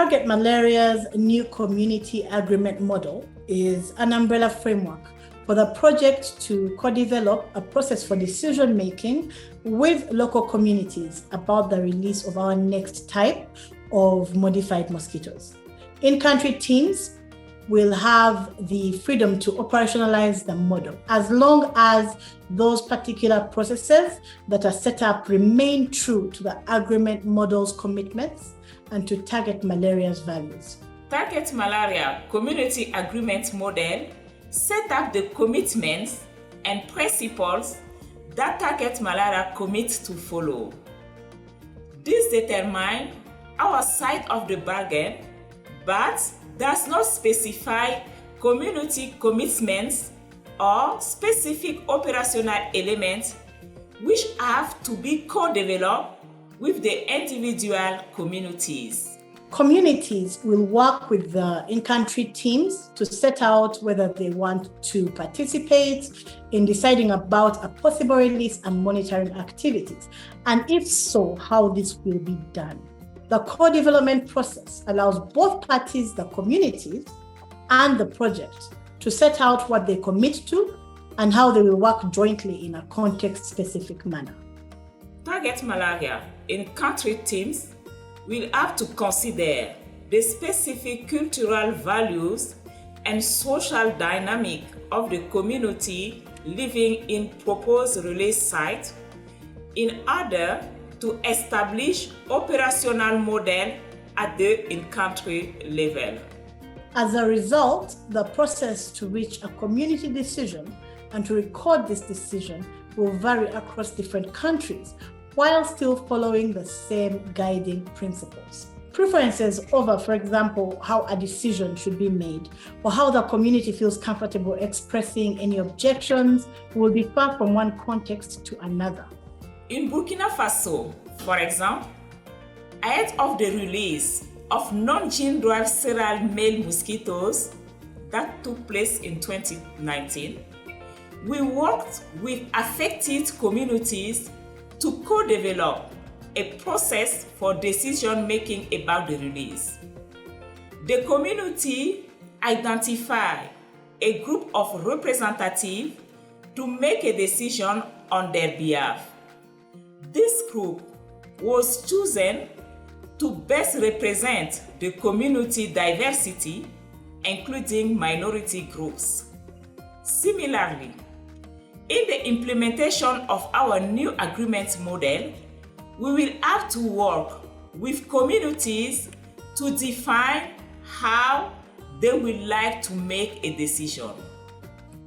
Target Malaria's new community agreement model is an umbrella framework for the project to co-develop a process for decision-making with local communities about the release of our next type of modified mosquitoes. In-country teams will have the freedom to operationalize the model as long as those particular processes that are set up remain true to the agreement model's commitments and to Target Malaria's values. Target Malaria Community Agreement Model set up the commitments and principles that Target Malaria commits to follow. This determines our side of the bargain, but does not specify community commitments or specific operational elements which have to be co-developed with the individual communities. Communities will work with the in-country teams to set out whether they want to participate in deciding about a possible release and monitoring activities, and if so, how this will be done. The co-development process allows both parties, the communities and the project, to set out what they commit to and how they will work jointly in a context-specific manner. Target Malaria in-country teams will have to consider the specific cultural values and social dynamic of the community living in proposed release site in order to establish operational model at the in-country level. As a result, the process to reach a community decision and to record this decision will vary across different countries while still following the same guiding principles. Preferences over, for example, how a decision should be made or how the community feels comfortable expressing any objections will differ from one context to another. In Burkina Faso, for example, ahead of the release of non-gene-derived serial male mosquitoes that took place in 2019, we worked with affected communities to co-develop a process for decision-making about the release. The community identified a group of representatives to make a decision on their behalf. This group was chosen to best represent the community diversity, including minority groups. Similarly, in the implementation of our new agreement model, we will have to work with communities to define how they would like to make a decision.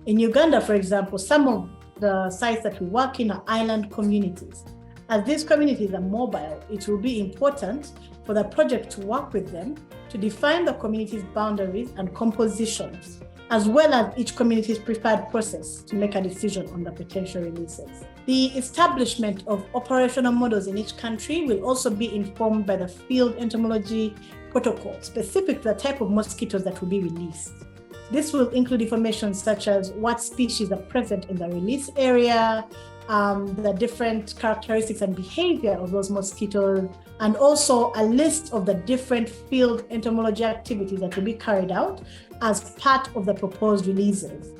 In Uganda, for example, some of the sites that we work in are island communities. As these communities are mobile, it will be important for the project to work with them to define the community's boundaries and compositions, as well as each community's preferred process to make a decision on the potential releases. The establishment of operational models in each country will also be informed by the field entomology protocol specific to the type of mosquitoes that will be released. This will include information such as what species are present in the release area, the different characteristics and behavior of those mosquitoes, and also a list of the different field entomology activities that will be carried out as part of the proposed releases.